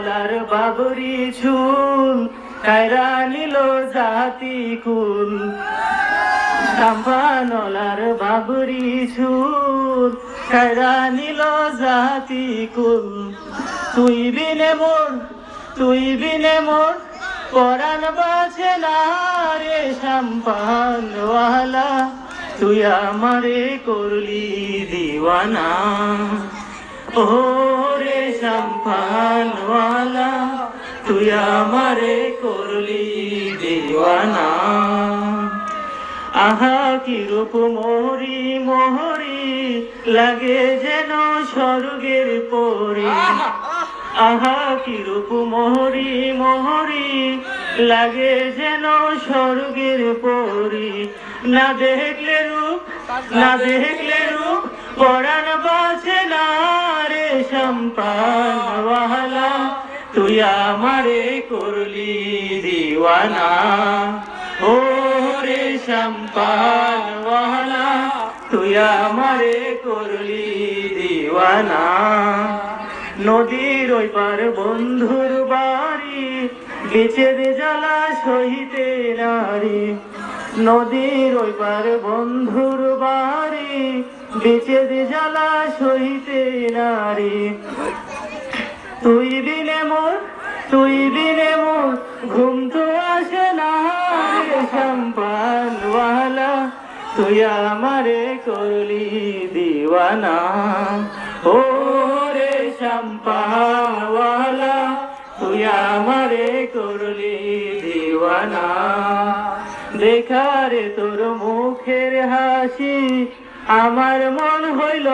নলার বাবরি চুল কায়রা নিল জাতি কুল চাম্পা নলার বাবরি চুল কায়রা নিল জাতি কুল তুই বিনে মোর পরাণ বাঁচে না রে সম্পানওয়ালা তুই আমারে করলি দিওয়ানা ও রে সম্পানওয়ালা তুই আমারে করলি দিওয়ানা আহা কি রূপ মোহরি লাগে যেন স্বর্গের পরি আহা কি রূপ মোহরি লাগে যেন স্বর্গের পরি না দেখলে রূপ পরাণ বাঁচে না রে সম্পানওয়ালা তুই আমারে করলি দিওয়ানা ও রে সম্পানওয়ালা তুই আমারে করলি দিওয়ানা নদীর ওই পার বন্ধুর বাড়ি বিচের জ্বালা সহিতে নারী নদীর ওই পার বন্ধুর বাড়ি বিচের জ্বালা সহিতে নারী তুই বিনে মোর ঘুম তো আসে না রে সম্পানওয়ালা তুই আমারে করলি দিওয়ানা ও রে সম্পানওয়ালা তুই আমারে করলি দিওয়ানা দেখারে তোর মুখের হাসি আমার মন হইল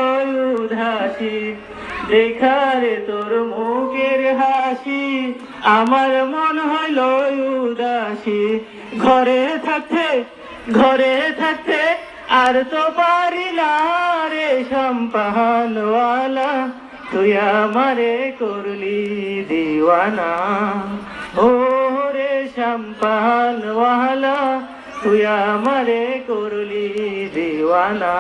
উদাসী দেখারে তোর মুখের হাসি আমার মন হইল উদাসী ঘরে থাকতে আর তো পারি না রে সম্পানওয়ালা তুই আমারে করলি দিওয়ানা ও রে সম্পানওয়ালা তুই আমারে করলি দিওয়ানা